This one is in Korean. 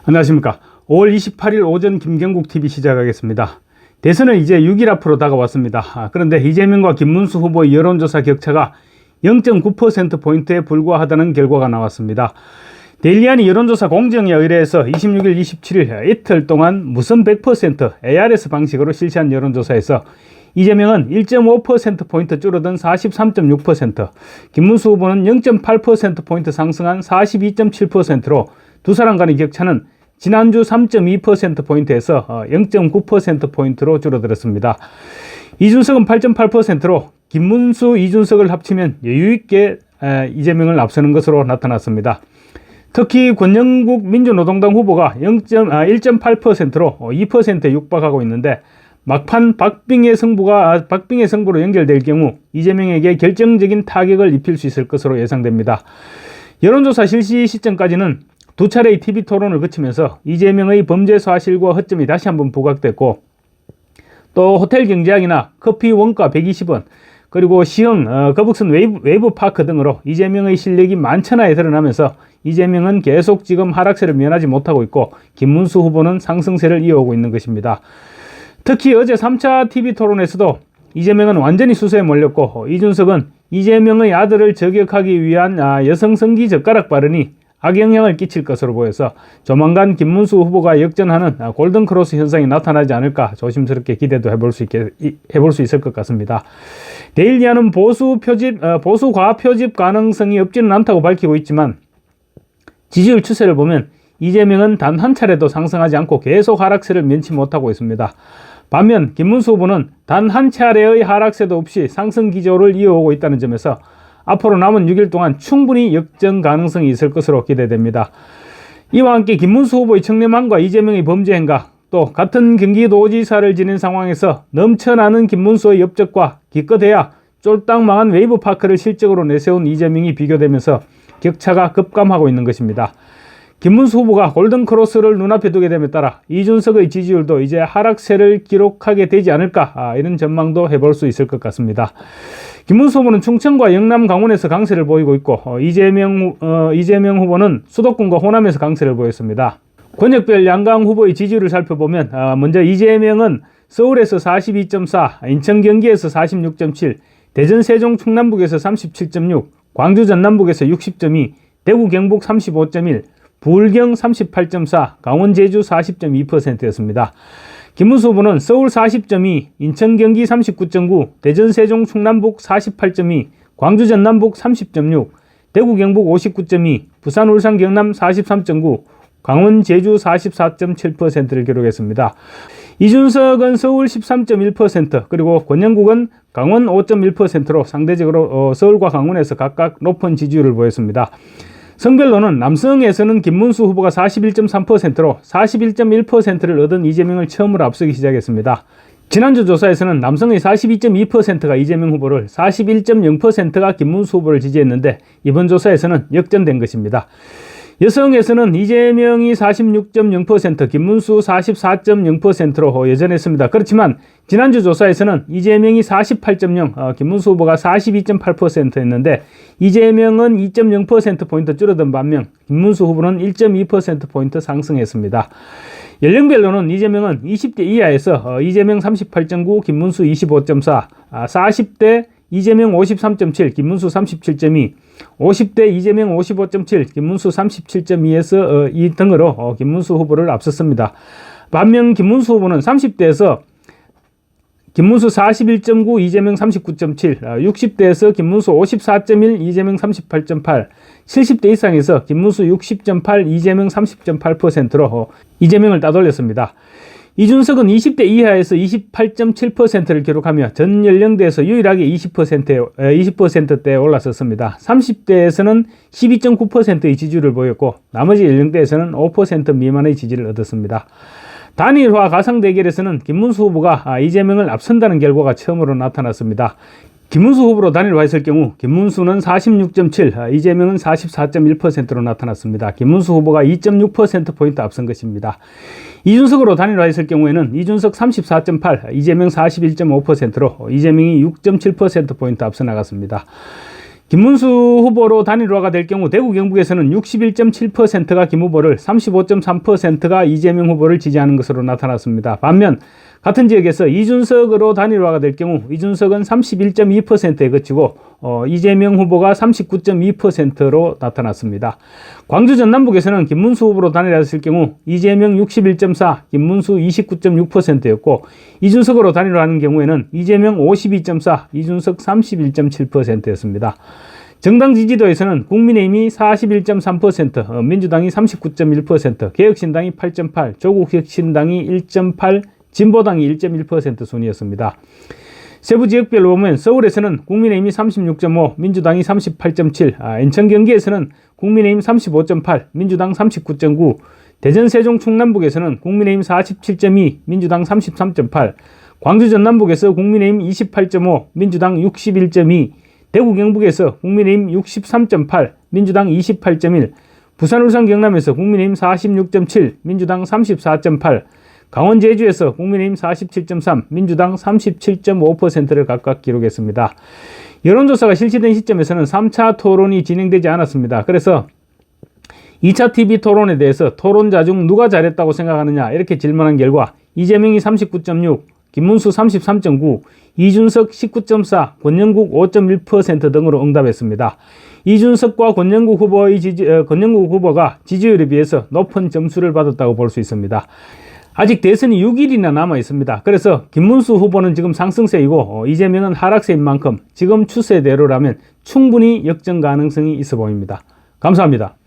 안녕하십니까. 5월 28일 오전 김경국TV 시작하겠습니다. 대선은 이제 6일 앞으로 다가왔습니다. 그런데 이재명과 김문수 후보의 여론조사 격차가 0.9%포인트에 불과하다는 결과가 나왔습니다. 데일리안이 여론조사 공정에 의뢰해서 26일, 27일 이틀 동안 무선 100% ARS 방식으로 실시한 여론조사에서 이재명은 1.5%포인트 줄어든 43.6%, 김문수 후보는 0.8%포인트 상승한 42.7%로 두 사람 간의 격차는 지난주 3.2%포인트에서 0.9%포인트로 줄어들었습니다. 이준석은 8.8%로 김문수, 이준석을 합치면 여유있게 이재명을 앞서는 것으로 나타났습니다. 특히 권영국 민주노동당 후보가 1.8%로 2%에 육박하고 있는데 막판 박빙의 승부로 연결될 경우 이재명에게 결정적인 타격을 입힐 수 있을 것으로 예상됩니다. 여론조사 실시 시점까지는 두 차례의 TV 토론을 거치면서 이재명의 범죄 사실과 허점이 다시 한번 부각됐고, 또 호텔 경제학이나 커피 원가 120원, 그리고 시흥, 거북선 웨이브파크 등으로 이재명의 실력이 만천하에 드러나면서 이재명은 계속 지금 하락세를 면하지 못하고 있고 김문수 후보는 상승세를 이어오고 있는 것입니다. 특히 어제 3차 TV 토론에서도 이재명은 완전히 수세에 몰렸고, 이준석은 이재명의 아들을 저격하기 위한 여성 성기 젓가락 발언이 악영향을 끼칠 것으로 보여서 조만간 김문수 후보가 역전하는 골든크로스 현상이 나타나지 않을까 조심스럽게 기대도 해볼 수 있을 것 같습니다. 데일리안은 보수 과표 표집 가능성이 없지는 않다고 밝히고 있지만 지지율 추세를 보면 이재명은 단 한 차례도 상승하지 않고 계속 하락세를 면치 못하고 있습니다. 반면 김문수 후보는 단 한 차례의 하락세도 없이 상승 기조를 이어오고 있다는 점에서 앞으로 남은 6일 동안 충분히 역전 가능성이 있을 것으로 기대됩니다. 이와 함께 김문수 후보의 청렴함과 이재명의 범죄 행각, 또 같은 경기도지사를 지낸 상황에서 넘쳐나는 김문수의 업적과 기껏해야 쫄딱 망한 웨이브파크를 실적으로 내세운 이재명이 비교되면서 격차가 급감하고 있는 것입니다. 김문수 후보가 골든크로스를 눈앞에 두게 됨에 따라 이준석의 지지율도 이제 하락세를 기록하게 되지 않을까, 이런 전망도 해볼 수 있을 것 같습니다. 김문수 후보는 충청과 영남, 강원에서 강세를 보이고 있고 이재명 후보는 수도권과 호남에서 강세를 보였습니다. 권역별 양강 후보의 지지율을 살펴보면 먼저 이재명은 서울에서 42.4, 인천, 경기에서 46.7, 대전, 세종, 충남북에서 37.6, 광주, 전남북에서 60.2, 대구, 경북 35.1, 부울경 38.4, 강원, 제주 40.2%였습니다. 김문수 후보는 서울 40.2, 인천, 경기 39.9, 대전, 세종, 충남북 48.2, 광주, 전남북 30.6, 대구, 경북 59.2, 부산, 울산, 경남 43.9, 강원, 제주 44.7%를 기록했습니다. 이준석은 서울 13.1%, 그리고 권영국은 강원 5.1%로 상대적으로 서울과 강원에서 각각 높은 지지율을 보였습니다. 성별로는 남성에서는 김문수 후보가 41.3%로 41.1%를 얻은 이재명을 처음으로 앞서기 시작했습니다. 지난주 조사에서는 남성의 42.2%가 이재명 후보를, 41.0%가 김문수 후보를 지지했는데 이번 조사에서는 역전된 것입니다. 여성에서는 이재명이 46.0%, 김문수 44.0%로 여전했습니다. 그렇지만 지난주 조사에서는 이재명이 48.0%, 김문수 후보가 42.8%였는데 이재명은 2.0%포인트 줄어든 반면 김문수 후보는 1.2%포인트 상승했습니다. 연령별로는 이재명은 20대 이하에서 이재명 38.9, 김문수 25.4, 40대 이재명 53.7, 김문수 37.2, 50대 이재명 55.7, 김문수 37.2에서 이 등으로 김문수 후보를 앞섰습니다. 반면 김문수 후보는 30대에서 김문수 41.9, 이재명 39.7, 60대에서 김문수 54.1, 이재명 38.8, 70대 이상에서 김문수 60.8, 이재명 30.8%로 이재명을 따돌렸습니다. 이준석은 20대 이하에서 28.7%를 기록하며 전 연령대에서 유일하게 20%대에 올라섰습니다. 30대에서는 12.9%의 지지율을 보였고 나머지 연령대에서는 5% 미만의 지지를 얻었습니다. 단일화 가상 대결에서는 김문수 후보가 이재명을 앞선다는 결과가 처음으로 나타났습니다. 김문수 후보로 단일화했을 경우 김문수는 46.7, 이재명은 44.1%로 나타났습니다. 김문수 후보가 2.6%포인트 앞선 것입니다. 이준석으로 단일화했을 경우에는 이준석 34.8, 이재명 41.5%로 이재명이 6.7%포인트 앞서 나갔습니다. 김문수 후보로 단일화가 될 경우 대구 경북에서는 61.7%가 김 후보를, 35.3%가 이재명 후보를 지지하는 것으로 나타났습니다. 반면 같은 지역에서 이준석으로 단일화가 될 경우 이준석은 31.2%에 그치고 이재명 후보가 39.2%로 나타났습니다. 광주 전남북에서는 김문수 후보로 단일화했을 경우 이재명 61.4, 김문수 29.6%였고 이준석으로 단일화하는 경우에는 이재명 52.4, 이준석 31.7%였습니다. 정당 지지도에서는 국민의힘이 41.3%, 민주당이 39.1%, 개혁신당이 8.8%, 조국혁신당이 1.8%, 진보당이 1.1% 순이었습니다. 세부 지역별로 보면 서울에서는 국민의힘이 36.5, 민주당이 38.7, 인천 경기에서는 국민의힘 35.8, 민주당 39.9, 대전 세종 충남북에서는 국민의힘 47.2, 민주당 33.8, 광주 전남북에서 국민의힘 28.5, 민주당 61.2, 대구 경북에서 국민의힘 63.8, 민주당 28.1, 부산 울산 경남에서 국민의힘 46.7, 민주당 34.8, 강원 제주에서 국민의힘 47.3, 민주당 37.5%를 각각 기록했습니다. 여론조사가 실시된 시점에서는 3차 토론이 진행되지 않았습니다. 그래서 2차 TV 토론에 대해서 토론자 중 누가 잘했다고 생각하느냐 이렇게 질문한 결과 이재명이 39.6, 김문수 33.9, 이준석 19.4, 권영국 5.1% 등으로 응답했습니다. 이준석과 권영국 후보가 지지율에 비해서 높은 점수를 받았다고 볼 수 있습니다. 아직 대선이 6일이나 남아 있습니다. 그래서 김문수 후보는 지금 상승세이고 이재명은 하락세인 만큼 지금 추세대로라면 충분히 역전 가능성이 있어 보입니다. 감사합니다.